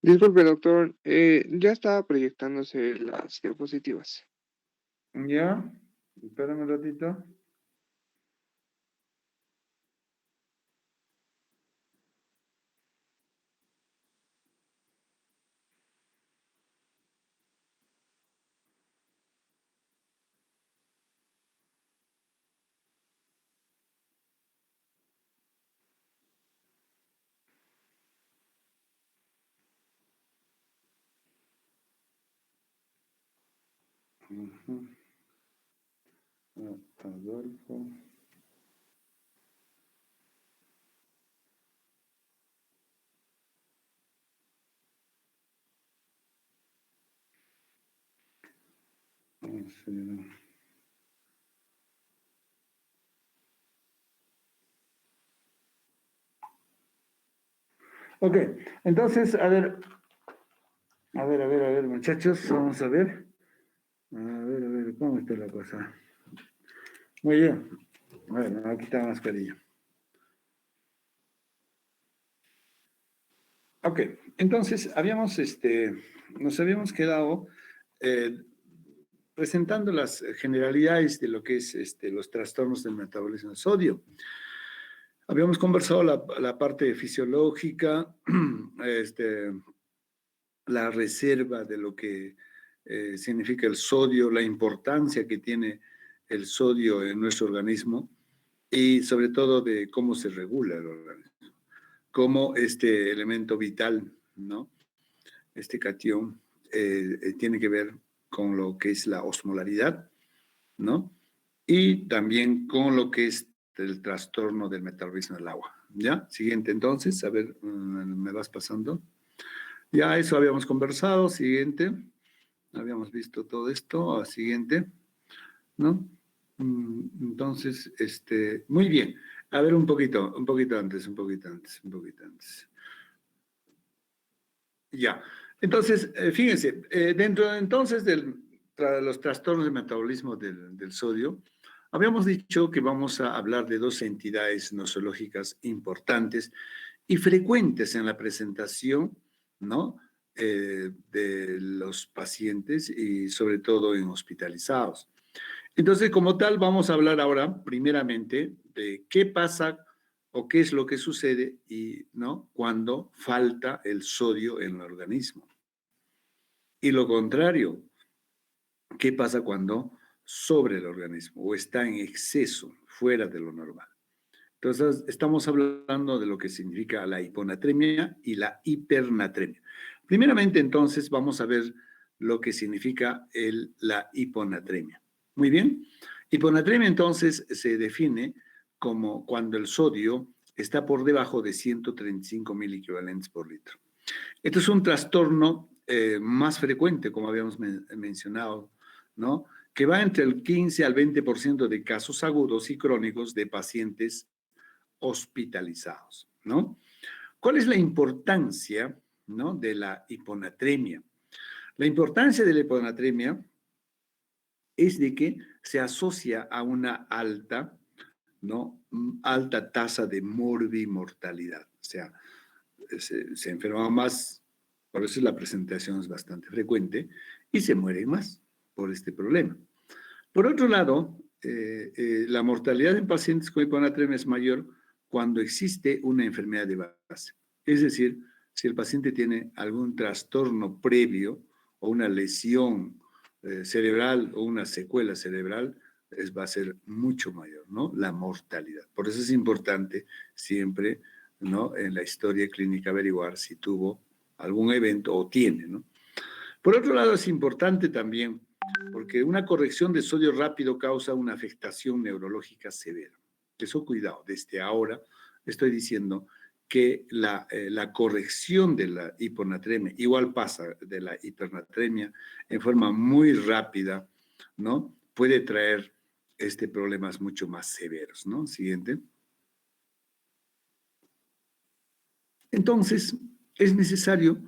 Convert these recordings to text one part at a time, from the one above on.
Disculpe, doctor, ya estaba proyectándose las diapositivas. Ya, espérame un ratito. Ujú. Adolfo. Sí. Ok, entonces, a ver, muchachos, vamos a ver. A ver, ¿cómo está la cosa? Muy bien. Bueno, aquí está la mascarilla. Ok, entonces nos habíamos quedado eh, presentando las generalidades de lo que es los trastornos del metabolismo del sodio. Habíamos conversado la parte fisiológica, este, la reserva de lo que significa el sodio, la importancia que tiene el sodio en nuestro organismo y sobre todo de cómo se regula el organismo, cómo este elemento vital, ¿no? Este cation tiene que ver con lo que es la osmolaridad, ¿no? Y también con lo que es el trastorno del metabolismo del agua. ¿Ya? Siguiente, entonces, a ver, me vas pasando. Ya eso habíamos conversado. Siguiente, habíamos visto todo esto. Siguiente, ¿no? Entonces, muy bien. A ver, un poquito antes, un poquito antes, un poquito antes. Ya. Entonces, fíjense, dentro entonces de los trastornos de metabolismo del sodio, habíamos dicho que vamos a hablar de dos entidades nosológicas importantes y frecuentes en la presentación, ¿no? De los pacientes y sobre todo en hospitalizados. Entonces, como tal, vamos a hablar ahora primeramente de qué pasa o qué es lo que sucede y, ¿no? Cuando falta el sodio en el organismo. Y lo contrario, ¿qué pasa cuando sobre el organismo o está en exceso, fuera de lo normal? Entonces, estamos hablando de lo que significa la hiponatremia y la hipernatremia. Primeramente, entonces, vamos a ver lo que significa la hiponatremia. Muy bien. Hiponatremia, entonces, se define como cuando el sodio está por debajo de 135 mil equivalentes por litro. Esto es un trastorno más frecuente, como habíamos mencionado, ¿no? Que va entre el 15 al 20% de casos agudos y crónicos de pacientes hospitalizados, ¿no? ¿Cuál es la importancia, ¿no? De la hiponatremia? La importancia de la hiponatremia es de que se asocia a una alta, ¿no? Alta tasa de morbimortalidad. O sea, se enferma más, por eso la presentación es bastante frecuente, y se mueren más por este problema. Por otro lado, la mortalidad en pacientes con hiponatremia es mayor cuando existe una enfermedad de base. Es decir, si el paciente tiene algún trastorno previo o una lesión cerebral o una secuela cerebral, va a ser mucho mayor, ¿no? La mortalidad. Por eso es importante siempre, ¿no? En la historia clínica averiguar si tuvo algún evento o tiene, ¿no? Por otro lado, es importante también porque una corrección de sodio rápido causa una afectación neurológica severa. Eso cuidado, desde ahora estoy diciendo que la corrección de la hiponatremia, igual pasa de la hipernatremia, en forma muy rápida, ¿no? Puede traer problemas mucho más severos, ¿no? Siguiente. Entonces, es necesario,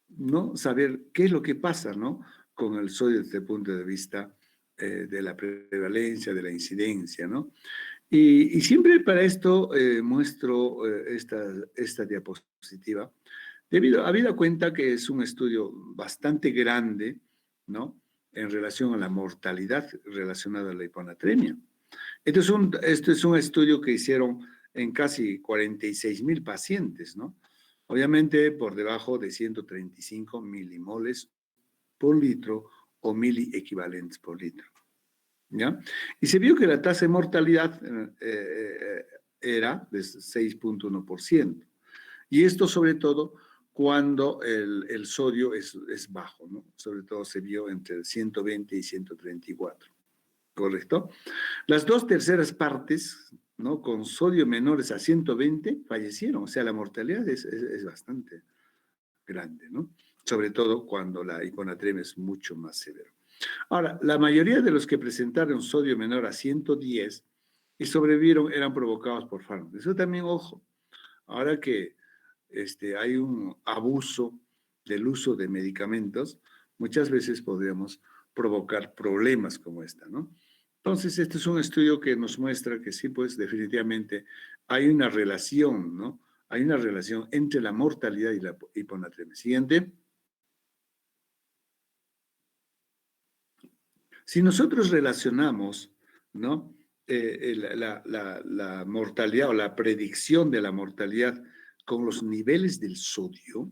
¿no? Saber qué es lo que pasa, ¿no? Con el sodio desde el punto de vista de la prevalencia, de la incidencia, ¿no? Y siempre para esto muestro esta diapositiva, Habida cuenta que es un estudio bastante grande, ¿no? En relación a la mortalidad relacionada a la hiponatremia. Esto es un estudio que hicieron en casi 46,000 pacientes, ¿no? Obviamente por debajo de 135 milimoles por litro o miliequivalentes por litro, ¿ya? Y se vio que la tasa de mortalidad era de 6,1%. Y esto sobre todo cuando el sodio es bajo, ¿no? Sobre todo se vio entre 120 y 134, ¿correcto? Las 2/3 partes, ¿no? Con sodio menores a 120 fallecieron, o sea, la mortalidad es bastante grande, ¿no? Sobre todo cuando la hiponatremia es mucho más severa. Ahora, la mayoría de los que presentaron sodio menor a 110 y sobrevivieron eran provocados por fármacos. Eso también, ojo, ahora que hay un abuso del uso de medicamentos, muchas veces podríamos provocar problemas como esta, ¿no? Entonces, este es un estudio que nos muestra que sí, pues definitivamente hay una relación, ¿no? Hay una relación entre la mortalidad y la hiponatremia. Siguiente. Si nosotros relacionamos, ¿no? La mortalidad o la predicción de la mortalidad con los niveles del sodio,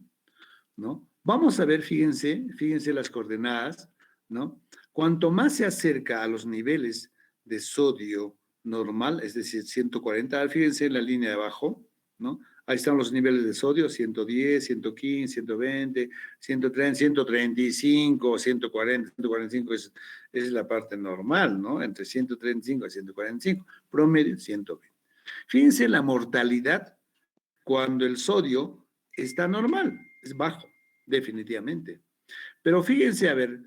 ¿no? Vamos a ver, fíjense las coordenadas, ¿no? Cuanto más se acerca a los niveles de sodio normal, es decir, 140, fíjense en la línea de abajo, ¿no? Ahí están los niveles de sodio, 110, 115, 120, 130, 135, 140, 145 es la parte normal, ¿no? Entre 135 y 145, promedio 120. Fíjense la mortalidad cuando el sodio está normal, es bajo, definitivamente. Pero fíjense, a ver,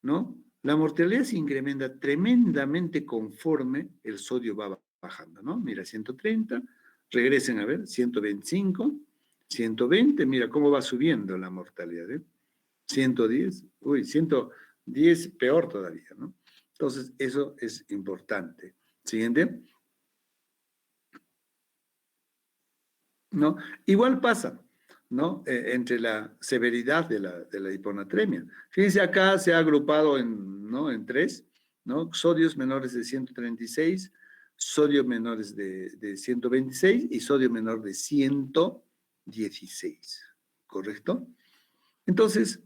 ¿no? La mortalidad se incrementa tremendamente conforme el sodio va bajando, ¿no? Mira, 130, regresen a ver, 125, 120, mira cómo va subiendo la mortalidad, ¿eh? 110, uy, 110, peor todavía, ¿no? Entonces, eso es importante. Siguiente. ¿No? Igual pasa, ¿no? Entre la severidad de la hiponatremia. Fíjense, acá se ha agrupado ¿no? En tres, ¿no? Sodios menores de 136, sodio menores de 126 y sodio menor de 116, ¿correcto? Entonces,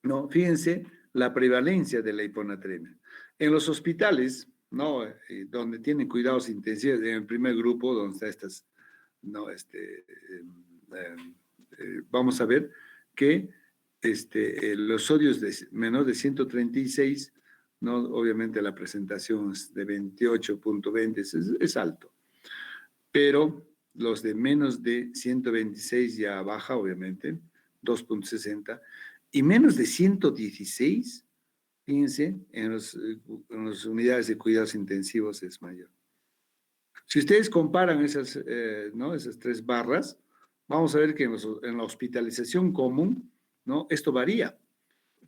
¿no? Fíjense la prevalencia de la hiponatremia. En los hospitales, ¿no? Donde tienen cuidados intensivos, en el primer grupo, donde está estas, ¿no? Vamos a ver que los sodios menor de 136, ¿no? Obviamente la presentación es de 28,20, es alto, pero los de menos de 126 ya baja, obviamente, 2,60, y menos de 116, fíjense, en las unidades de cuidados intensivos es mayor. Si ustedes comparan ¿no? Esas tres barras, vamos a ver que en la hospitalización común, ¿no? Esto varía.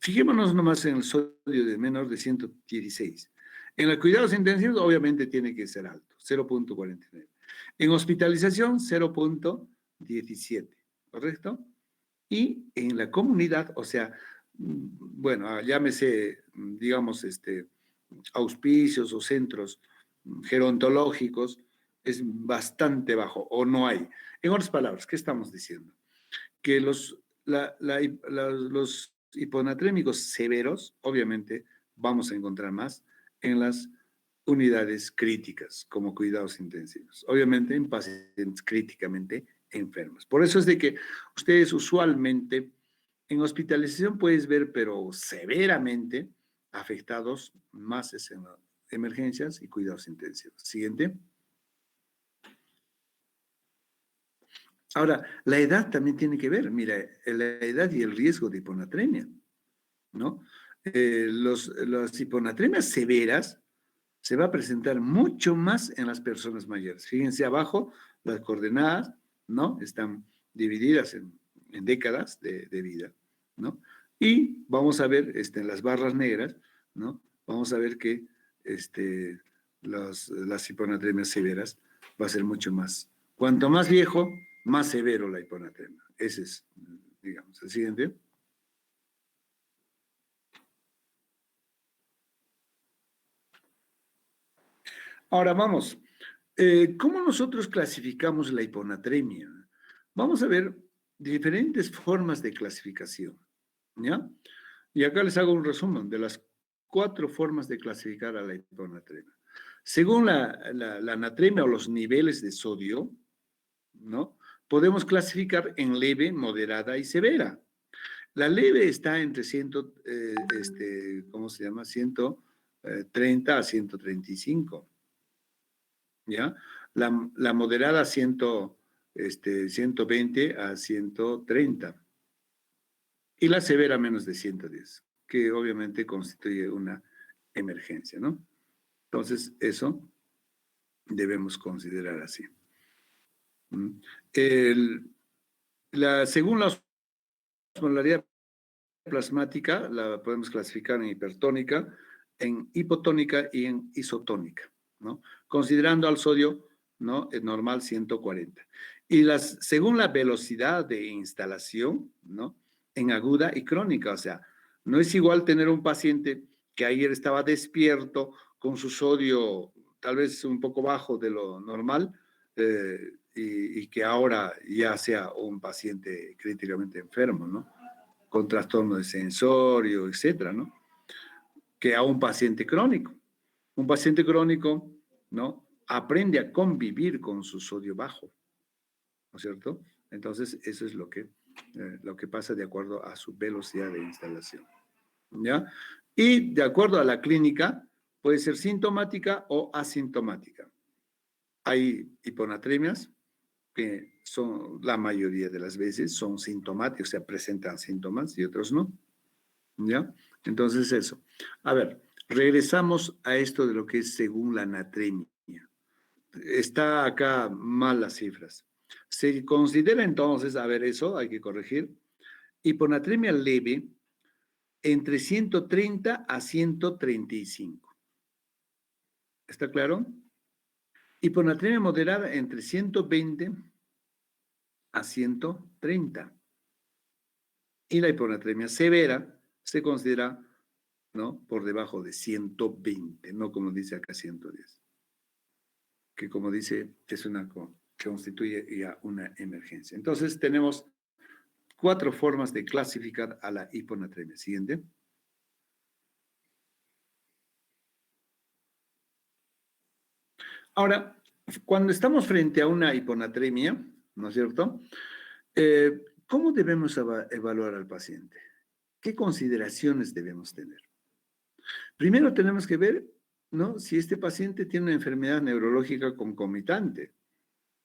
Fijémonos nomás en el sodio de menor de 116. En los cuidados intensivos, obviamente, tiene que ser alto, 0,49. En hospitalización, 0,17, ¿correcto? Y en la comunidad, o sea, bueno, llámese, digamos, auspicios o centros gerontológicos, es bastante bajo o no hay. En otras palabras, ¿qué estamos diciendo? Que los hiponatrémicos severos, obviamente, vamos a encontrar más en las unidades críticas, como cuidados intensivos. Obviamente, en pacientes críticamente enfermos. Por eso es de que ustedes usualmente en hospitalización puedes ver, pero severamente afectados más es en las emergencias y cuidados intensivos. Siguiente. Ahora, la edad también tiene que ver, mira, la edad y el riesgo de hiponatremia, ¿no? Las hiponatremias severas se va a presentar mucho más en las personas mayores. Fíjense abajo, las coordenadas, ¿no? Están divididas en décadas de vida, ¿no? Y vamos a ver en las barras negras, ¿no? Vamos a ver que las hiponatremias severas va a ser mucho más. Cuanto más viejo, más severo la hiponatremia. Ese es, digamos, el siguiente. Ahora vamos. ¿Cómo nosotros clasificamos la hiponatremia? Vamos a ver diferentes formas de clasificación, ¿ya? Y acá les hago un resumen de las 4 formas de clasificar a la hiponatremia. Según la anatremia o los niveles de sodio, ¿no? Podemos clasificar en leve, moderada y severa. La leve está entre ¿cómo se llama? 130 a 135. ¿Ya? La moderada 120 a 130 y la severa menos de 110, que obviamente constituye una emergencia, ¿no? Entonces, eso debemos considerar así. Según la osmolaridad plasmática, la podemos clasificar en hipertónica, en hipotónica y en isotónica, ¿no? Considerando al sodio, ¿no? Es normal 140. Y según la velocidad de instalación, ¿no? En aguda y crónica, o sea, no es igual tener un paciente que ayer estaba despierto con su sodio tal vez un poco bajo de lo normal y que ahora ya sea un paciente críticamente enfermo, ¿no? Con trastorno de sensorio, etcétera, ¿no? Que a un paciente crónico. Un paciente crónico, ¿no? Aprende a convivir con su sodio bajo, ¿no es cierto? Entonces, eso es lo que pasa de acuerdo a su velocidad de instalación, ¿ya? Y de acuerdo a la clínica, puede ser sintomática o asintomática. Hay hiponatremias que son, la mayoría de las veces, son sintomáticas, o sea, presentan síntomas y otros no, ¿ya? Entonces eso. A ver, regresamos a esto de lo que es según la anatremia. Está acá mal las cifras. Se considera entonces, a ver eso, hay que corregir, hiponatremia leve entre 130 a 135. ¿Está claro? Hiponatremia moderada entre 120 a 130. Y la hiponatremia severa se considera, ¿no? Por debajo de 120, no como dice acá 110. Que como dice, constituye ya una emergencia. Entonces tenemos 4 formas de clasificar a la hiponatremia. Siguiente. Ahora, cuando estamos frente a una hiponatremia, ¿no es cierto? ¿Cómo debemos evaluar al paciente? ¿Qué consideraciones debemos tener? Primero tenemos que ver, ¿no? Si este paciente tiene una enfermedad neurológica concomitante,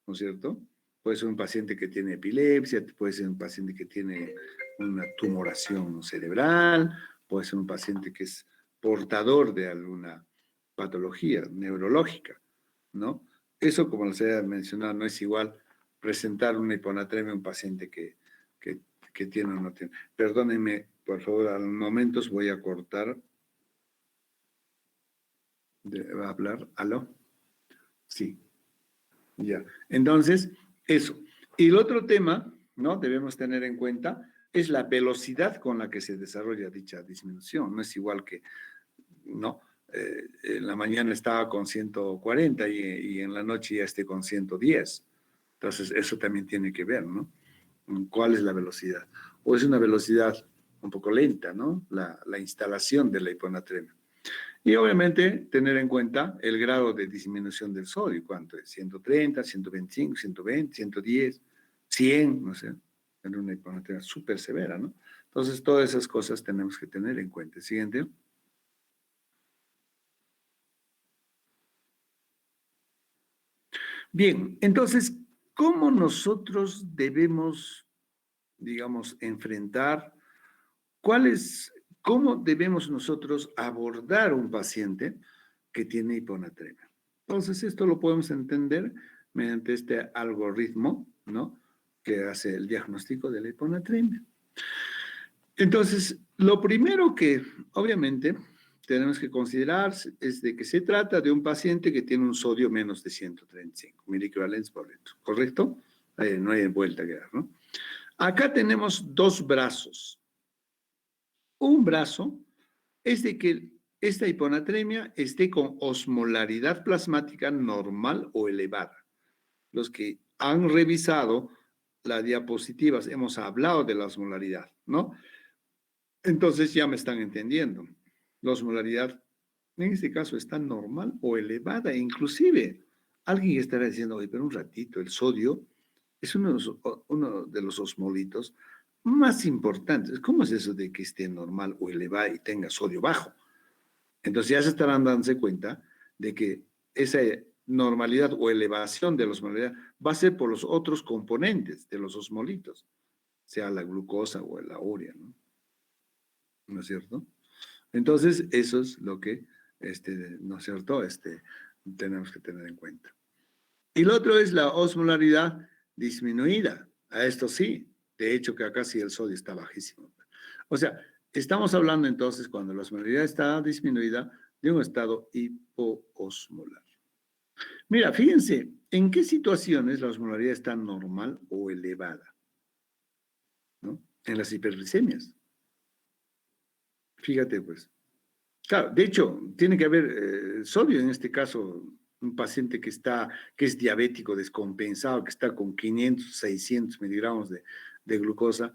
¿no es cierto? Puede ser un paciente que tiene epilepsia, puede ser un paciente que tiene una tumoración cerebral, puede ser un paciente que es portador de alguna patología neurológica, ¿no? Eso, como les he mencionado, no es igual presentar una hiponatremia a un paciente que tiene o no tiene. Perdónenme, por favor, a momentos voy a cortar de hablar. ¿Aló? Sí, ya. Entonces, eso. Y el otro tema, ¿no? Debemos tener en cuenta es la velocidad con la que se desarrolla dicha disminución. No es igual que, ¿no? En la mañana estaba con 140 y en la noche ya esté con 110. Entonces, eso también tiene que ver, ¿no? ¿Cuál es la velocidad? O es una velocidad un poco lenta, ¿no? La instalación de la hiponatremia. Y obviamente tener en cuenta el grado de disminución del sodio, ¿cuánto es? 130, 125, 120, 110, 100, no sé, en una hiponatremia súper severa, ¿no? Entonces, todas esas cosas tenemos que tener en cuenta. Siguiente. Bien, entonces, ¿cómo nosotros debemos, digamos, enfrentar, cómo debemos nosotros abordar un paciente que tiene hiponatremia? Entonces, esto lo podemos entender mediante este algoritmo, ¿no? Que hace el diagnóstico de la hiponatremia. Entonces, lo primero que, obviamente, tenemos que considerar es de que se trata de un paciente que tiene un sodio menos de 135 miliequivalentes por litro, ¿correcto? no hay vuelta que dar, ¿no? Acá tenemos dos brazos. Un brazo es de que esta hiponatremia esté con osmolaridad plasmática normal o elevada. Los que han revisado las diapositivas, hemos hablado de la osmolaridad, ¿no? Entonces ya me están entendiendo. La osmolaridad, en este caso, está normal o elevada. Inclusive, alguien estará diciendo, oye, pero un ratito, el sodio es uno de los osmolitos más importantes. ¿Cómo es eso de que esté normal o elevada y tenga sodio bajo? Entonces ya se estarán dándose cuenta de que esa normalidad o elevación de la osmolaridad va a ser por los otros componentes de los osmolitos, sea la glucosa o la urea, ¿no? ¿No es cierto? Entonces, eso es lo que, ¿no es cierto? Tenemos que tener en cuenta. Y lo otro es la osmolaridad disminuida. A esto sí, de hecho que acá sí el sodio está bajísimo. O sea, estamos hablando entonces cuando la osmolaridad está disminuida de un estado hipoosmolar. Mira, fíjense, ¿en qué situaciones la osmolaridad está normal o elevada? ¿No? En las hiperglicemias. Fíjate, pues. Claro, de hecho, tiene que haber sodio en este caso, un paciente que es diabético descompensado, que está con 500, 600 miligramos de glucosa.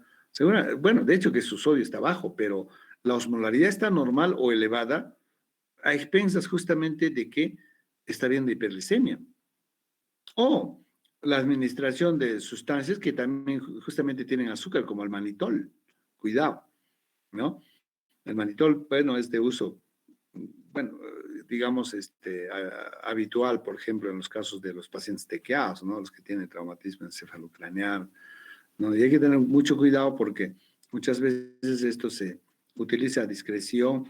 Bueno, de hecho que su sodio está bajo, pero la osmolaridad está normal o elevada a expensas justamente de que está habiendo hiperglicemia. O la administración de sustancias que también justamente tienen azúcar, como el manitol. Cuidado, ¿no? El manitol, bueno, es de uso, bueno, digamos, habitual, por ejemplo, en los casos de los pacientes tequeados, ¿no? Los que tienen traumatismo encefalocraneal, ¿no? Y hay que tener mucho cuidado porque muchas veces esto se utiliza a discreción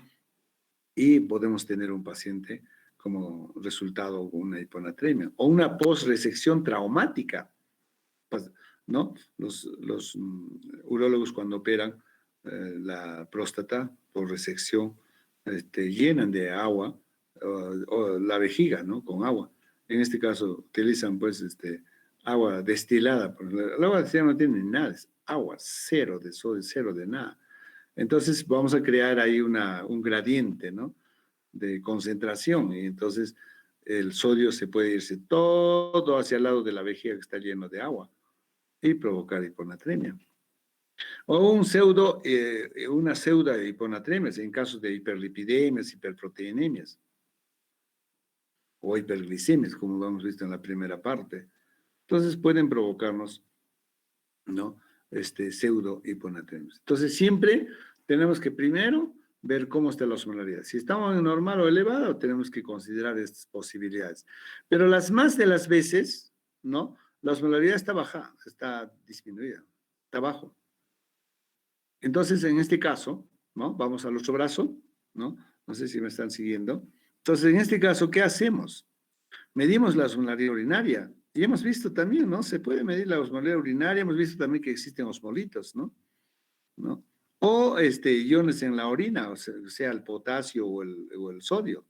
y podemos tener un paciente como resultado una hiponatremia o una postresección traumática, pues, ¿no? Urólogos cuando operan la próstata por resección llenan de agua o la vejiga, ¿no? Con agua. En este caso utilizan pues agua destilada. El agua destilada no tiene nada, es agua, cero de sodio, cero de nada. Entonces vamos a crear ahí un gradiente, ¿no? De concentración y entonces el sodio se puede irse todo hacia el lado de la vejiga que está lleno de agua y provocar hiponatremia. O una pseudo hiponatremia en casos de hiperlipidemias, hiperproteinemias o hiperglicemias, como lo hemos visto en la primera parte. Entonces pueden provocarnos, ¿no? Pseudo hiponatremias. Entonces siempre tenemos que primero ver cómo está la osmolaridad. Si estamos en normal o elevado, tenemos que considerar estas posibilidades. Pero las más de las veces, ¿no? La osmolaridad está baja, está disminuida, está bajo. Entonces, en este caso, ¿no? Vamos al otro brazo, ¿no? No sé si me están siguiendo. Entonces, en este caso, ¿qué hacemos? Medimos la osmolaridad urinaria. Y hemos visto también, ¿no? Se puede medir la osmolaridad urinaria. Hemos visto también que existen osmolitos, ¿no? ¿No? O iones en la orina, o sea, el potasio o el sodio,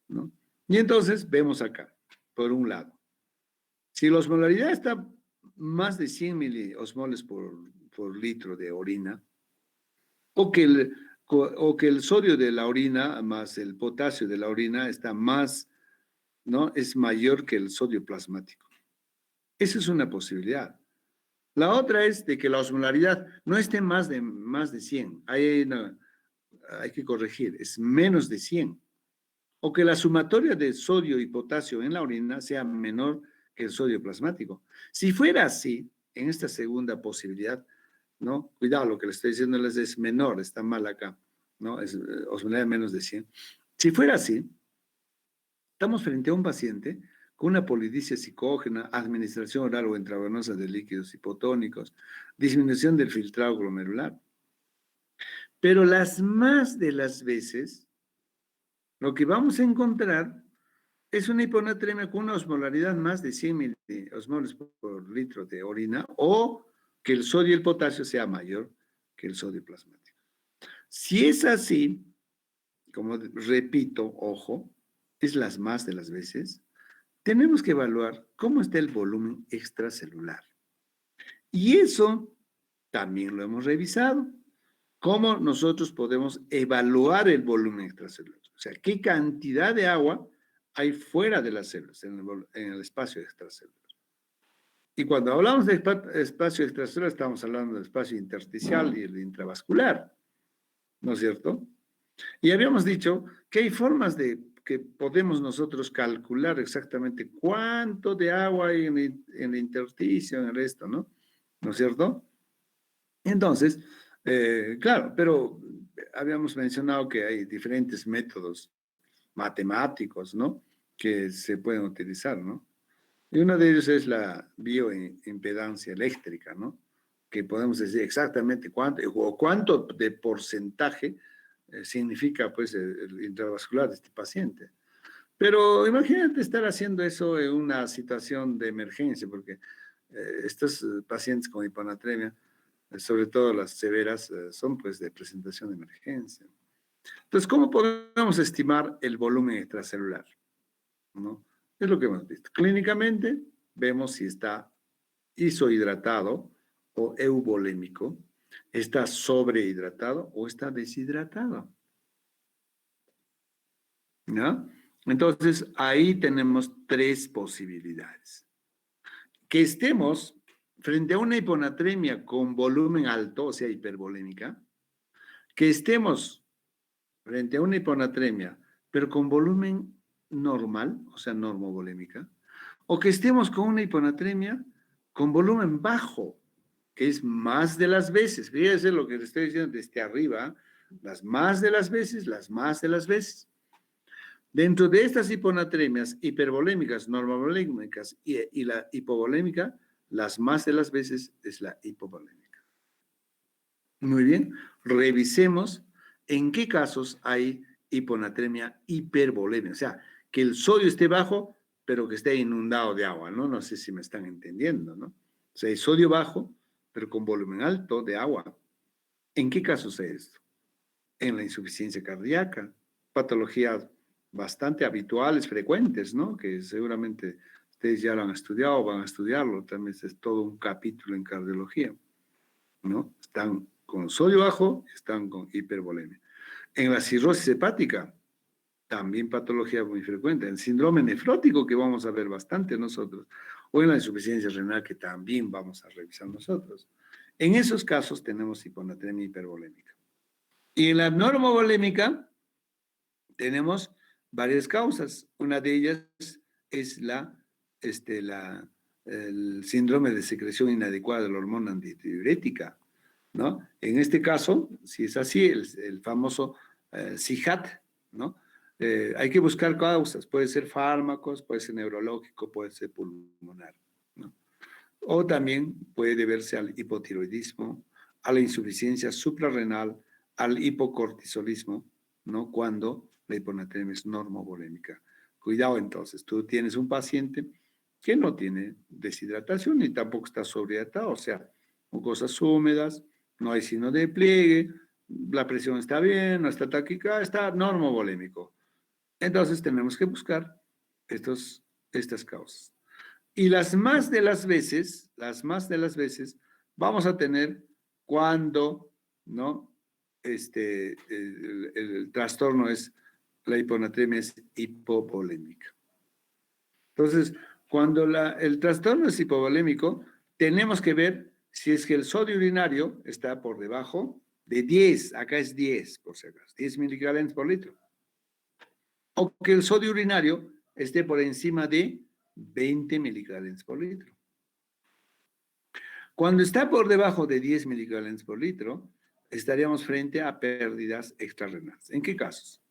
¿no? Y entonces vemos acá, por un lado, si la osmolaridad está más de 100 miliosmoles por litro de orina, o que el sodio de la orina más el potasio de la orina está más, ¿no? Es mayor que el sodio plasmático. Esa es una posibilidad. La otra es de que la osmolaridad no esté más de 100. Hay que corregir, es menos de 100. O que la sumatoria de sodio y potasio en la orina sea menor que el sodio plasmático. Si fuera así, en esta segunda posibilidad, ¿no? Cuidado, lo que le estoy diciendo es menor, está mal acá, ¿no? Es osmolaridad menos de 100. Si fuera así, estamos frente a un paciente con una polidipsia psicógena, administración oral o intravenosa de líquidos hipotónicos, disminución del filtrado glomerular. Pero las más de las veces, lo que vamos a encontrar es una hiponatremia con una osmolaridad más de 100 miliosmoles por litro de orina o que el sodio y el potasio sea mayor que el sodio plasmático. Si es así, como repito, ojo, es las más de las veces, tenemos que evaluar cómo está el volumen extracelular. Y eso también lo hemos revisado. ¿Cómo nosotros podemos evaluar el volumen extracelular? O sea, ¿qué cantidad de agua hay fuera de las células, en el espacio extracelular? Y cuando hablamos de espacio extracelular, estamos hablando del espacio intersticial y el intravascular, ¿no es cierto? Y habíamos dicho que hay formas de que podemos nosotros calcular exactamente cuánto de agua hay en el intersticio, en el resto, ¿no? ¿No es cierto? Entonces, claro, pero habíamos mencionado que hay diferentes métodos matemáticos, ¿no? Que se pueden utilizar, ¿no? Y uno de ellos es la bioimpedancia eléctrica, ¿no? Que podemos decir exactamente cuánto de porcentaje significa, pues, el intravascular de este paciente. Pero imagínate estar haciendo eso en una situación de emergencia, porque estos pacientes con hiponatremia, sobre todo las severas, son pues de presentación de emergencia. Entonces, ¿cómo podemos estimar el volumen extracelular? ¿No? Es lo que hemos visto. Clínicamente, vemos si está isohidratado o euvolémico, está sobrehidratado o está deshidratado. ¿No? Entonces, ahí tenemos tres posibilidades. Que estemos frente a una hiponatremia con volumen alto, o sea, hipervolémica, que estemos frente a una hiponatremia, pero con volumen normal, o sea, normovolémica, o que estemos con una hiponatremia con volumen bajo, que es más de las veces. Fíjense lo que les estoy diciendo desde arriba, las más de las veces, las más de las veces. Dentro de estas hiponatremias hipervolémicas, normovolémicas y la hipovolémica, las más de las veces es la hipovolémica. Muy bien, revisemos en qué casos hay hiponatremia hipervolemia, o sea, que el sodio esté bajo, pero que esté inundado de agua, ¿no? No sé si me están entendiendo, ¿no? O sea, hay sodio bajo, pero con volumen alto de agua. ¿En qué casos es esto? En la insuficiencia cardíaca, patologías bastante habituales, frecuentes, ¿no? Que seguramente ustedes ya lo han estudiado o van a estudiarlo, también es todo un capítulo en cardiología, ¿no? Están con sodio bajo, están con hipervolemia. En la cirrosis hepática, también patología muy frecuente. En síndrome nefrótico, que vamos a ver bastante nosotros, o en la insuficiencia renal, que también vamos a revisar nosotros. En esos casos tenemos hiponatremia hipervolémica. Y en la normovolémica tenemos varias causas. Una de ellas es el síndrome de secreción inadecuada de la hormona antidiurética, ¿no? En este caso, si es así, el famoso CIHAT, ¿no? Hay que buscar causas. Puede ser fármacos, puede ser neurológico, puede ser pulmonar, ¿no? O también puede deberse al hipotiroidismo, a la insuficiencia suprarrenal, al hipocortisolismo, ¿no? Cuando la hiponatremia es normovolémica. Cuidado entonces, tú tienes un paciente que no tiene deshidratación ni tampoco está sobrehidratado, o sea, mucosas húmedas, no hay signo de pliegue, la presión está bien, no está taquicárdica, está normovolémico. Entonces tenemos que buscar estas causas. Y las más de las veces, vamos a tener cuando, ¿no? El trastorno es, la hiponatremia es hipovolémica. Entonces, cuando el trastorno es hipovolémico, tenemos que ver si es que el sodio urinario está por debajo de 10, acá es 10, por si acaso, 10 miligramos por litro. O que el sodio urinario esté por encima de 20 miligramos por litro. Cuando está por debajo de 10 miligramos por litro, estaríamos frente a pérdidas extrarrenales. ¿En qué casos?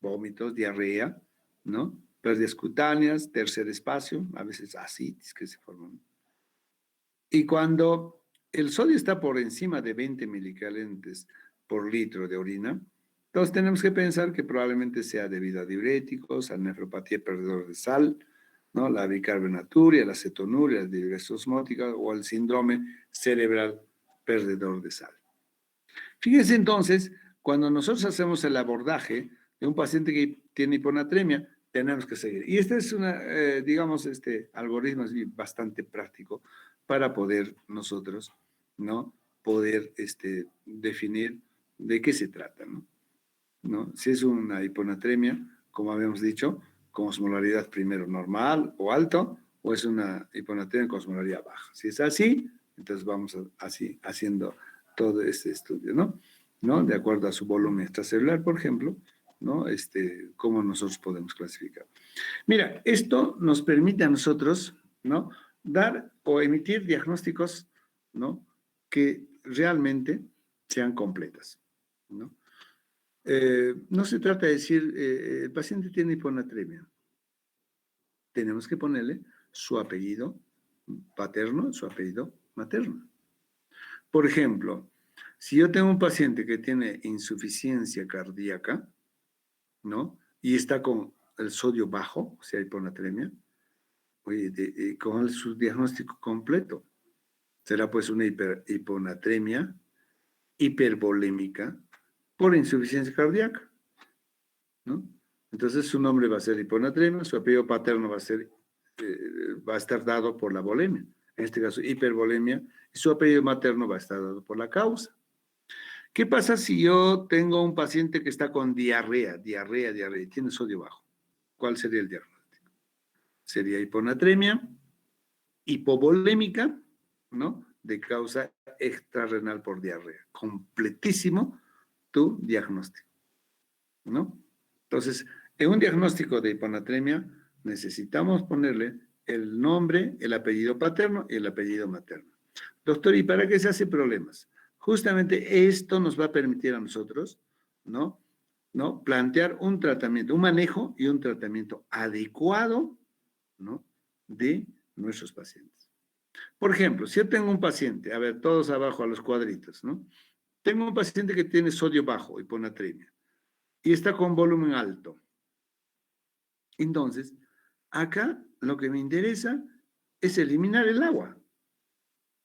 Vómitos, diarrea, ¿no? Pérdidas cutáneas, tercer espacio, a veces ascitis que se forman. Y cuando el sodio está por encima de 20 miligramos por litro de orina, entonces tenemos que pensar que probablemente sea debido a diuréticos, a nefropatía perdedor de sal, ¿no? La bicarbonaturia, la cetonuria, la diuresis osmótica o el síndrome cerebral perdedor de sal. Fíjense entonces, cuando nosotros hacemos el abordaje de un paciente que tiene hiponatremia, tenemos que seguir. Y este es digamos, este algoritmo es bastante práctico para poder nosotros, ¿no? Poder definir de qué se trata, ¿no? ¿No? Si es una hiponatremia, como habíamos dicho, con osmolaridad primero normal o alto, o es una hiponatremia con osmolaridad baja. Si es así, entonces vamos así haciendo todo este estudio, ¿no? ¿No? De acuerdo a su volumen extracelular, por ejemplo, ¿no? Cómo nosotros podemos clasificar. Mira, esto nos permite a nosotros, ¿no? Dar o emitir diagnósticos, ¿no? Que realmente sean completas, ¿no? No se trata de decir, el paciente tiene hiponatremia. Tenemos que ponerle su apellido paterno, su apellido materno. Por ejemplo, si yo tengo un paciente que tiene insuficiencia cardíaca, ¿no? Y está con el sodio bajo, o sea, hiponatremia, oye, con su diagnóstico completo. Será pues una hiponatremia hipervolémica por insuficiencia cardíaca, ¿no? Entonces su nombre va a ser hiponatremia, su apellido paterno va a estar dado por la volemia, en este caso hipervolemia, y su apellido materno va a estar dado por la causa. ¿Qué pasa si yo tengo un paciente que está con diarrea, y tiene sodio bajo? ¿Cuál sería el diagnóstico? Sería hiponatremia hipovolémica, ¿no? De causa extrarrenal por diarrea. Completísimo tu diagnóstico, ¿no? Entonces, en un diagnóstico de hiponatremia necesitamos ponerle el nombre, el apellido paterno y el apellido materno. Doctor, ¿y para qué se hace problemas? Justamente esto nos va a permitir a nosotros, ¿no? ¿No? Plantear un tratamiento, un manejo y un tratamiento adecuado, ¿no? De nuestros pacientes. Por ejemplo, si yo tengo un paciente, a ver, todos abajo a los cuadritos, ¿no? Tengo un paciente que tiene sodio bajo, hiponatremia, y está con volumen alto. Entonces, acá lo que me interesa es eliminar el agua,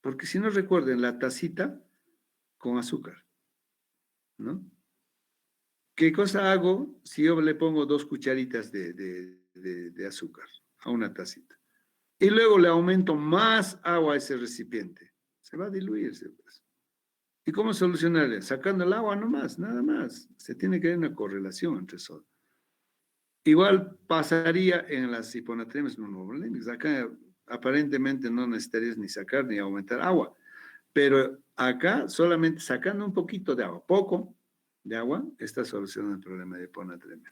porque si no recuerden la tacita con azúcar, ¿no? ¿Qué cosa hago si yo le pongo 2 cucharitas de azúcar a una tacita? Y luego le aumento más agua a ese recipiente. Se va a diluirse, pues. ¿Y cómo solucionarle? Sacando el agua nomás, nada más. Se tiene que ver una correlación entre eso. Igual pasaría en las hiponatremias monovolémicas. Acá aparentemente no necesitarías ni sacar ni aumentar agua, pero acá solamente sacando un poquito de agua, poco de agua, está solucionando el problema de hiponatremia.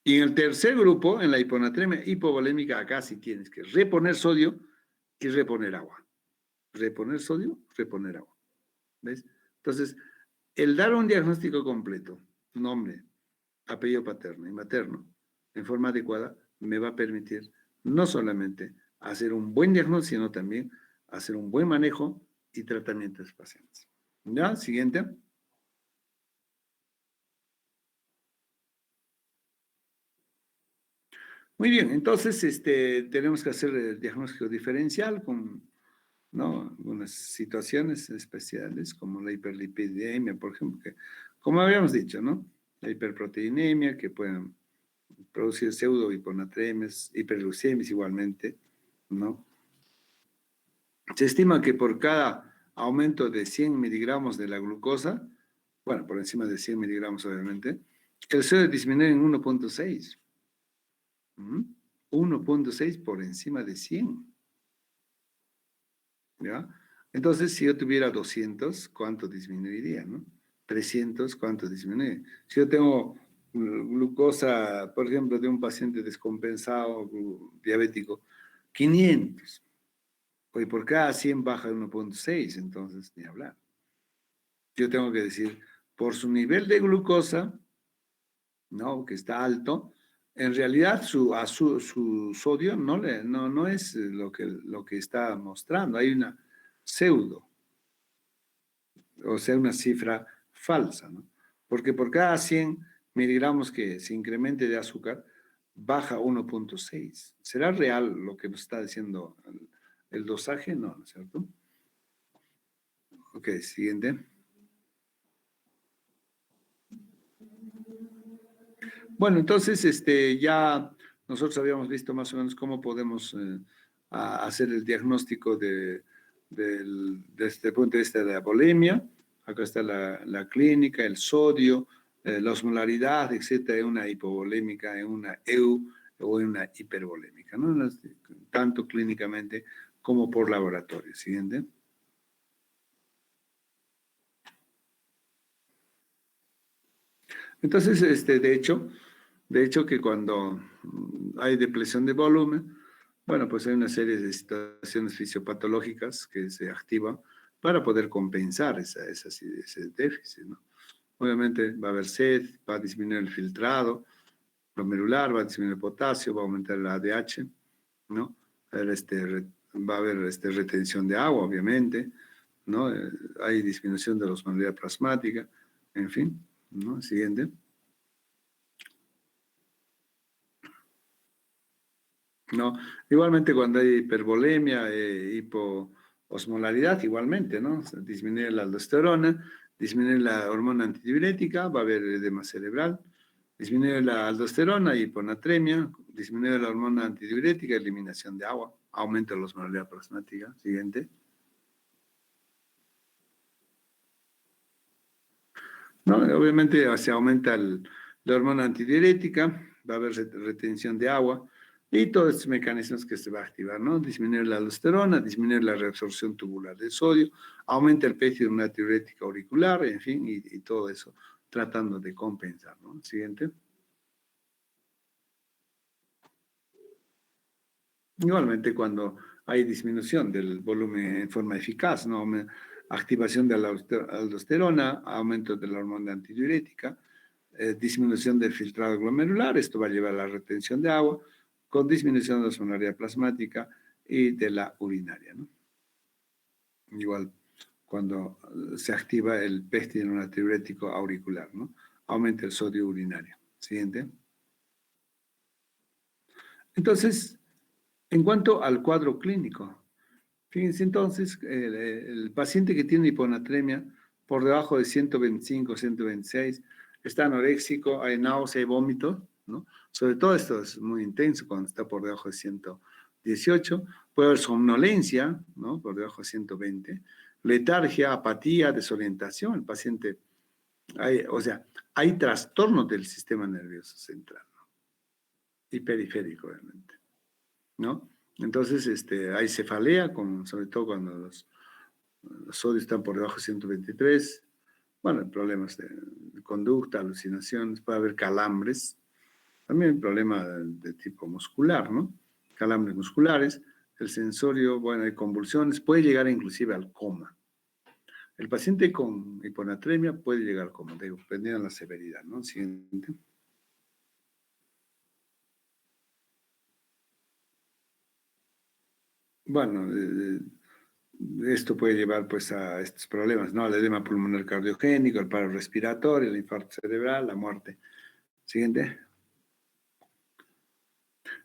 Y en el tercer grupo, en la hiponatremia hipovolémica, acá sí tienes que reponer sodio y reponer agua. Reponer sodio, reponer agua. ¿Ves? Entonces, el dar un diagnóstico completo, nombre, apellido paterno y materno, en forma adecuada, me va a permitir no solamente hacer un buen diagnóstico, sino también hacer un buen manejo y tratamiento de los pacientes. ¿Ya? Siguiente. Muy bien, entonces tenemos que hacer el diagnóstico diferencial con, ¿no? Unas situaciones especiales como la hiperlipidemia, por ejemplo, que, como habíamos dicho, ¿no? La hiperproteinemia que pueden producir pseudohiponatremias, hiperglucemias igualmente, ¿no? Se estima que por cada aumento de 100 miligramos de la glucosa, bueno, por encima de 100 miligramos obviamente, el sodio disminuye en 1.6. 1.6 por encima de 100. ¿Ya? Entonces, si yo tuviera 200, ¿cuánto disminuiría, no? 300, ¿cuánto disminuye? Si yo tengo glucosa, por ejemplo, de un paciente descompensado, diabético, 500. Hoy por cada 100 baja 1.6, entonces ni hablar. Yo tengo que decir, por su nivel de glucosa, ¿no? Que está alto, en realidad su sodio no es lo que está mostrando. Hay una pseudo, o sea, una cifra falsa, ¿no? Porque por cada 100 miligramos que se incremente de azúcar, baja 1.6. ¿Será real lo que nos está diciendo el dosaje? No, ¿no es cierto? Ok, siguiente. Bueno, entonces ya nosotros habíamos visto más o menos cómo podemos hacer el diagnóstico desde el punto de vista de la bulimia. Acá está la clínica, el sodio, la osmolaridad, etcétera, en una hipovolémica, en una EU o en una hipervolémica, ¿no? Tanto clínicamente como por laboratorio. Siguiente. Entonces, de hecho que cuando hay depresión de volumen, bueno, pues hay una serie de situaciones fisiopatológicas que se activan para poder compensar ese déficit, ¿no? Obviamente va a haber sed, va a disminuir el filtrado glomerular, va a disminuir el potasio, va a aumentar el ADH, ¿no? Va a haber retención de agua, obviamente, ¿no? Hay disminución de la osmolaridad plasmática, en fin, ¿no? Siguiente. ¿No? Igualmente cuando hay hipervolemia, hipoosmolaridad, igualmente, ¿no? Se disminuye la aldosterona, disminuye la hormona antidiurética, va a haber edema cerebral, disminuye la aldosterona, hiponatremia, disminuye la hormona antidiurética, eliminación de agua, aumenta la osmolaridad plasmática. Siguiente. ¿No? Obviamente se aumenta la hormona antidiurética, va a haber retención de agua y todos estos mecanismos que se va a activar, ¿no? Disminuir la aldosterona, disminuir la reabsorción tubular del sodio, aumenta el peso de una diurética auricular, en fin, y todo eso tratando de compensar, ¿no? Siguiente. Igualmente cuando hay disminución del volumen en forma eficaz, ¿no? Activación de la aldosterona, aumento de la hormona antidiurética, disminución del filtrado glomerular, esto va a llevar a la retención de agua, con disminución de la osmolaridad plasmática y de la urinaria, ¿no? Igual cuando se activa el péptido natriurético auricular, ¿no? Aumenta el sodio urinario. Siguiente. Entonces, en cuanto al cuadro clínico, fíjense entonces, el paciente que tiene hiponatremia por debajo de 125, 126, está anoréxico, hay náusea y vómito, ¿no? Sobre todo esto es muy intenso cuando está por debajo de 118. Puede haber somnolencia, ¿no? Por debajo de 120, letargia, apatía, desorientación. El paciente, o sea, hay trastornos del sistema nervioso central, ¿no? Y periférico, obviamente, ¿no? Entonces, hay cefalea, sobre todo cuando los sodios están por debajo de 123. Bueno, problemas de conducta, alucinaciones, puede haber calambres. También problema de tipo muscular, ¿no? Calambres musculares. El sensorio, bueno, hay convulsiones, puede llegar inclusive al coma. El paciente con hiponatremia puede llegar al coma, dependiendo de la severidad, ¿no? Siguiente. Bueno, esto puede llevar pues a estos problemas, ¿no? Al edema pulmonar cardiogénico, el paro respiratorio, el infarto cerebral, la muerte. Siguiente.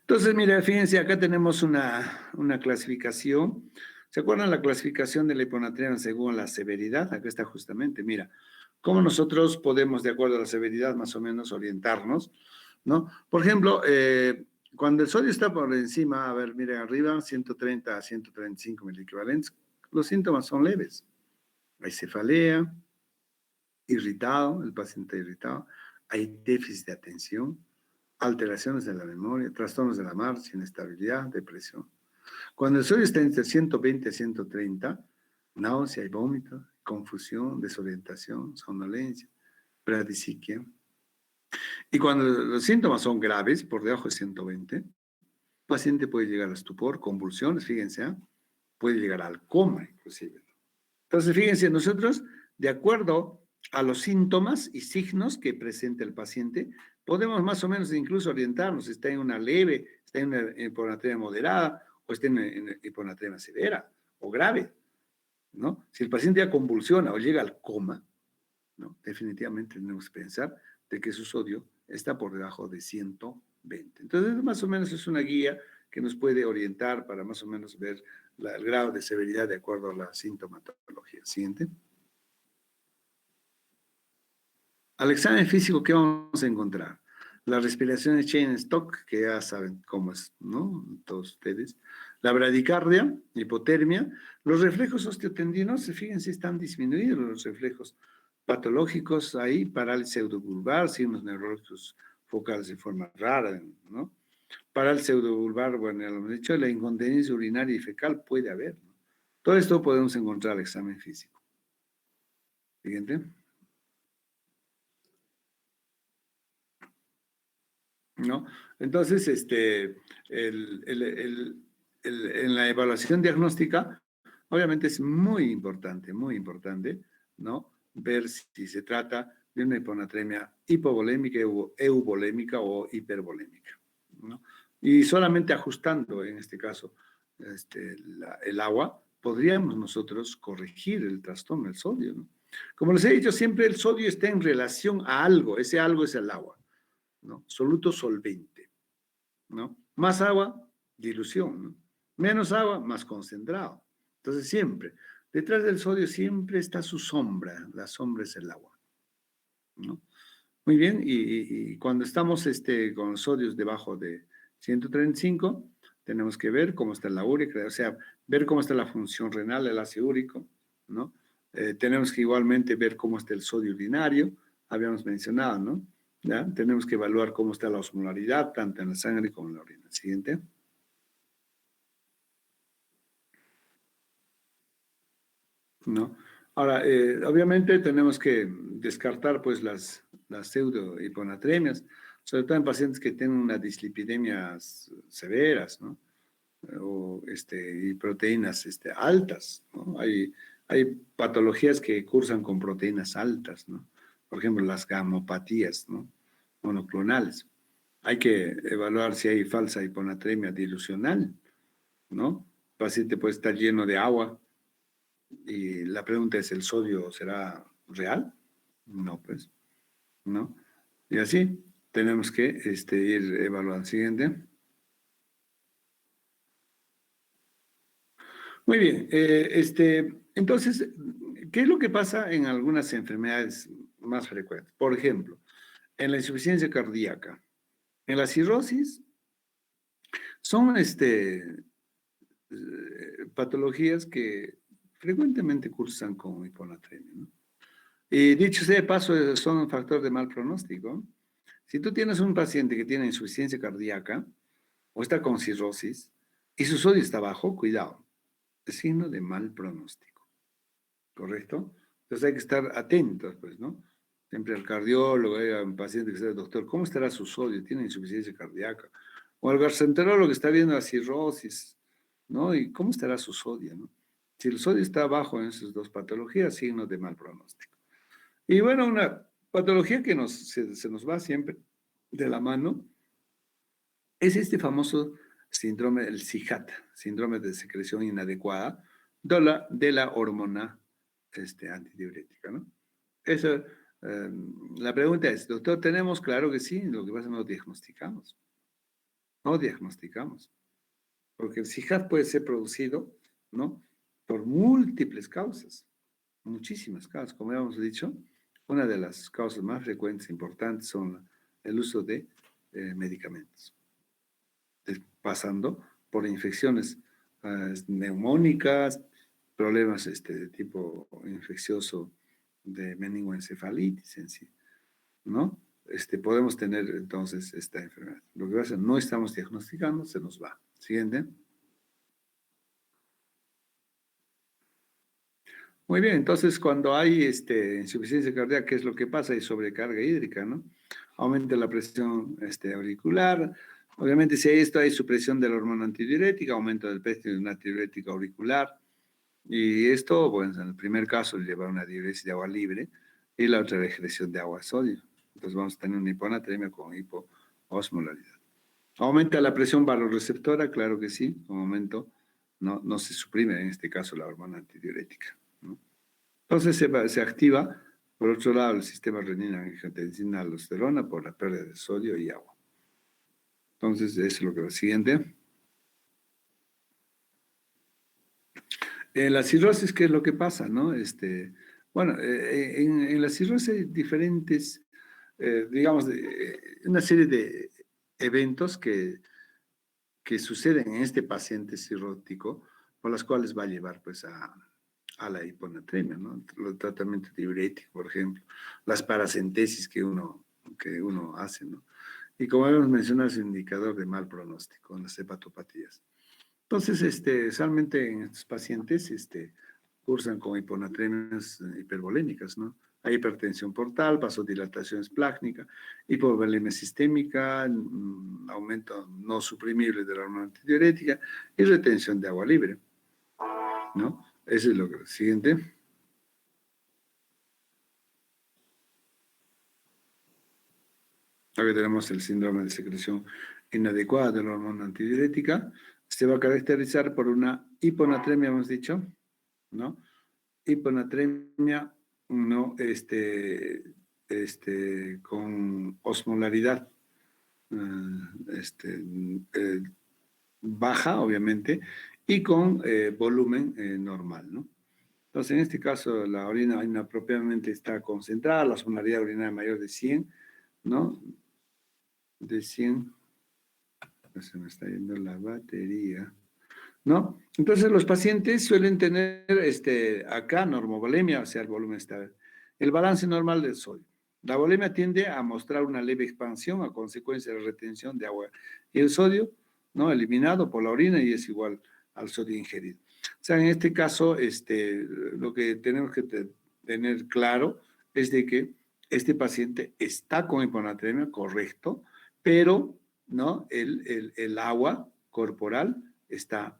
Entonces, mire, fíjense, acá tenemos una clasificación. ¿Se acuerdan la clasificación de la hiponatremia según la severidad? Acá está justamente, mira, cómo nosotros podemos, de acuerdo a la severidad, más o menos orientarnos, ¿no? Por ejemplo, cuando el sodio está por encima, a ver, miren arriba, 130 a 135 miliequivalentes, los síntomas son leves. Hay cefalea, irritado, el paciente irritado, hay déficit de atención, alteraciones de la memoria, trastornos de la marcha, inestabilidad, depresión. Cuando el sodio está entre 120 y 130, náusea y vómito, confusión, desorientación, somnolencia, bradisiquia. Y cuando los síntomas son graves, por debajo de 120, el paciente puede llegar a estupor, convulsiones, fíjense, ¿eh? Puede llegar al coma inclusive. Entonces, fíjense, nosotros, de acuerdo a los síntomas y signos que presenta el paciente, podemos más o menos incluso orientarnos, si está en una leve, está en una hiponatremia moderada, o está en hiponatremia severa o grave, ¿no? Si el paciente ya convulsiona o llega al coma, ¿no? Definitivamente tenemos que pensar de que su sodio está por debajo de 120. Entonces, más o menos es una guía que nos puede orientar para más o menos ver el grado de severidad de acuerdo a la sintomatología. Siguiente. Al examen físico, ¿qué vamos a encontrar? La respiración es Cheyne-Stokes, que ya saben cómo es, ¿no? Todos ustedes. La bradicardia, hipotermia. Los reflejos osteotendinosos, fíjense, están disminuidos los reflejos patológicos ahí, parálisis pseudobulbar, signos neurológicos focales de forma rara, ¿no? Parálisis pseudobulbar, bueno, ya lo hemos dicho, la incontinencia urinaria y fecal puede haber, ¿no? Todo esto podemos encontrar al examen físico. Siguiente. ¿No? Entonces, en la evaluación diagnóstica, obviamente es muy importante, ¿no? Ver si se trata de una hiponatremia hipovolémica, euvolémica o hipervolémica, ¿no? Y solamente ajustando, en este caso, el agua, podríamos nosotros corregir el trastorno del sodio, ¿no? Como les he dicho, siempre el sodio está en relación a algo, ese algo es el agua, ¿no? Soluto solvente, ¿no? Más agua, dilución, ¿no? Menos agua, más concentrado. Entonces siempre, detrás del sodio siempre está su sombra, la sombra es el agua, ¿no? Muy bien, y cuando estamos con sodios debajo de 135, tenemos que ver cómo está la úrica, o sea, ver cómo está la función renal, el ácido úrico, ¿no? Tenemos que igualmente ver cómo está el sodio urinario, habíamos mencionado, ¿no? ¿Ya? Tenemos que evaluar cómo está la osmolaridad, tanto en la sangre como en la orina. Siguiente. ¿No? Ahora, obviamente tenemos que descartar pues las pseudohiponatremias, sobre todo en pacientes que tienen unas dislipidemias severas, ¿no? Y proteínas altas, ¿no? Hay patologías que cursan con proteínas altas, ¿no? Por ejemplo, las gamopatías, ¿no? Monoclonales. Hay que evaluar si hay falsa hiponatremia dilucional, ¿no? El paciente puede estar lleno de agua y la pregunta es, ¿el sodio será real? No, pues, ¿no? Y así tenemos que ir evaluando. Siguiente. Muy bien. Entonces, ¿qué es lo que pasa en algunas enfermedades más frecuentes? Por ejemplo, en la insuficiencia cardíaca, en la cirrosis, son patologías que frecuentemente cursan con hiponatremia, ¿no? Y dicho sea de paso, son un factor de mal pronóstico. Si tú tienes un paciente que tiene insuficiencia cardíaca o está con cirrosis y su sodio está bajo, cuidado, es signo de mal pronóstico, ¿correcto? Entonces hay que estar atentos, pues, ¿no? Siempre al cardiólogo, a un paciente que sea doctor, ¿cómo estará su sodio? ¿Tiene insuficiencia cardíaca? O al gastroenterólogo que está viendo la cirrosis, ¿no? ¿Y cómo estará su sodio, no? Si el sodio está bajo en esas dos patologías, signo de mal pronóstico. Y bueno, una patología que se nos va siempre de la mano es este famoso síndrome del SIHAT, síndrome de secreción inadecuada de la hormona antidiurética, ¿no? Eso, la pregunta es, doctor, ¿tenemos? Claro que sí, lo que pasa es que no diagnosticamos. No diagnosticamos, porque el SIHAT puede ser producido, ¿no? Por múltiples causas, muchísimas causas. Como habíamos dicho, una de las causas más frecuentes e importantes son el uso de medicamentos, pasando por infecciones neumónicas, problemas de tipo infeccioso de meningoencefalitis en sí, ¿no? Podemos tener entonces esta enfermedad. Lo que pasa es que no estamos diagnosticando, se nos va. Siguiente. Muy bien, entonces cuando hay insuficiencia cardíaca, ¿qué es lo que pasa? Hay sobrecarga hídrica, ¿no? Aumenta la presión auricular. Obviamente, si hay esto, hay supresión de la hormona antidiurética, aumento del peso de una antidiurética auricular. Y esto, bueno, en el primer caso lleva a una diuresis de agua libre y la otra regresión de agua a sodio. Entonces vamos a tener una hiponatremia con hipoosmolaridad. ¿Aumenta la presión barorreceptora? Claro que sí, con aumento no se suprime en este caso la hormona antidiurética, ¿no? Entonces se activa, por otro lado, el sistema renina-angiotensina-aldosterona por la pérdida de sodio y agua. Entonces, eso es lo que va siguiente. En la cirrosis, ¿qué es lo que pasa, no? Bueno, en la cirrosis hay diferentes digamos, una serie de eventos que suceden en este paciente cirrótico, por las cuales va a llevar pues a la hiponatremia, ¿no? El tratamiento diurético, por ejemplo, las paracentesis que uno hace, ¿no? Y como hemos mencionado, es un indicador de mal pronóstico en las hepatopatías. Entonces, usualmente en estos pacientes, cursan con hiponatremias hipervolémicas, ¿no? Hay hipertensión portal, vasodilatación esplácnica, hipovolemia sistémica, aumento no suprimible de la hormona antidiurética y retención de agua libre, ¿no? Eso es lo siguiente. Acá tenemos el síndrome de secreción inadecuada de la hormona antidiurética. Se va a caracterizar por una hiponatremia, hemos dicho, ¿no? Hiponatremia, no, con osmolaridad este, eh, baja, obviamente, y con volumen normal, ¿no? Entonces, en este caso, la orina inapropiadamente está concentrada, la osmolaridad urinaria mayor de 100, ¿no? De 100, se me está yendo la batería, ¿no? Entonces los pacientes suelen tener acá normovolemia, o sea, el volumen está, el balance normal del sodio. La volemia tiende a mostrar una leve expansión a consecuencia de la retención de agua y el sodio, ¿no? Eliminado por la orina y es igual al sodio ingerido. O sea, en este caso, lo que tenemos que tener claro es de que este paciente está con hiponatremia, correcto, pero, ¿no? El agua corporal está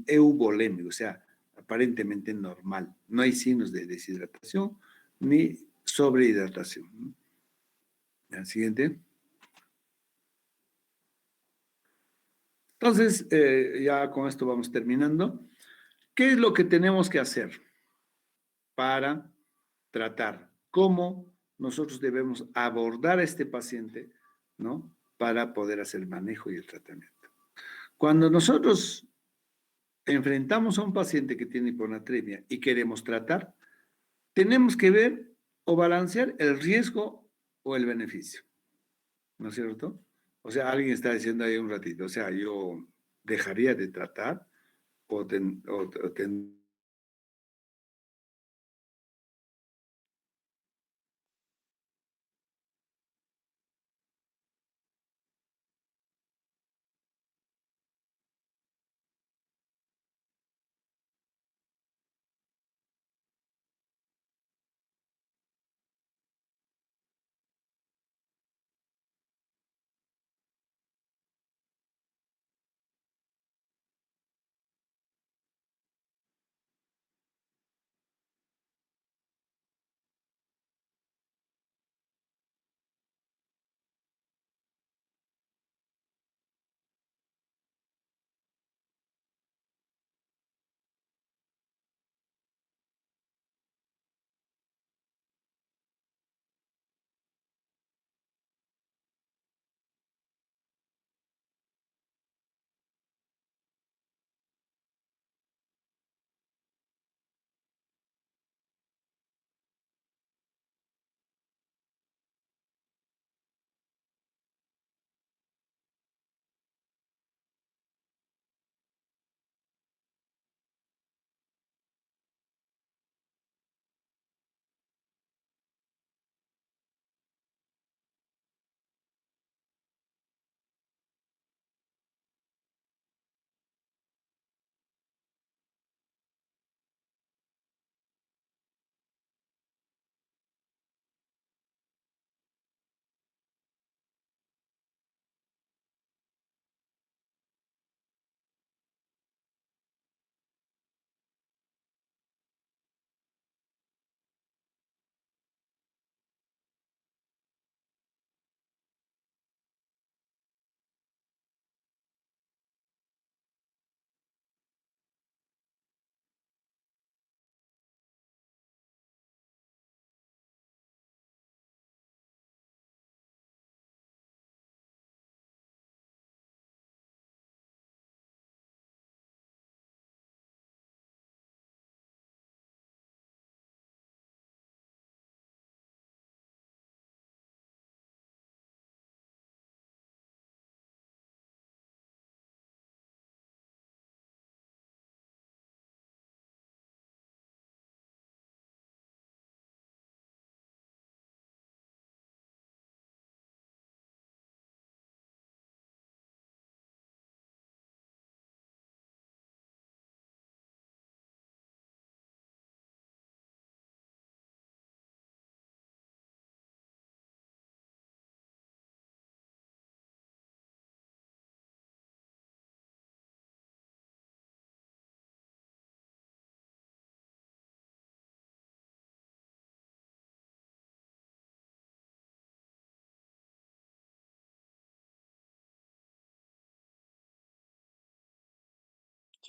euvolémico, o sea, aparentemente normal. No hay signos de deshidratación ni sobrehidratación. El siguiente. Entonces, ya con esto vamos terminando. ¿Qué es lo que tenemos que hacer para tratar? ¿Cómo nosotros debemos abordar a este paciente, ¿no? Para poder hacer el manejo y el tratamiento. Cuando nosotros enfrentamos a un paciente que tiene hiponatremia y queremos tratar, tenemos que ver o balancear el riesgo o el beneficio, ¿no es cierto? O sea, alguien está diciendo ahí un ratito, o sea, yo dejaría de tratar o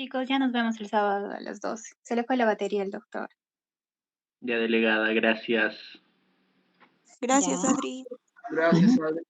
chicos, ya nos vemos el sábado a las 12. Se le fue la batería al doctor. Ya, delegada, gracias. Gracias, Ya. Adri. Gracias, Adri.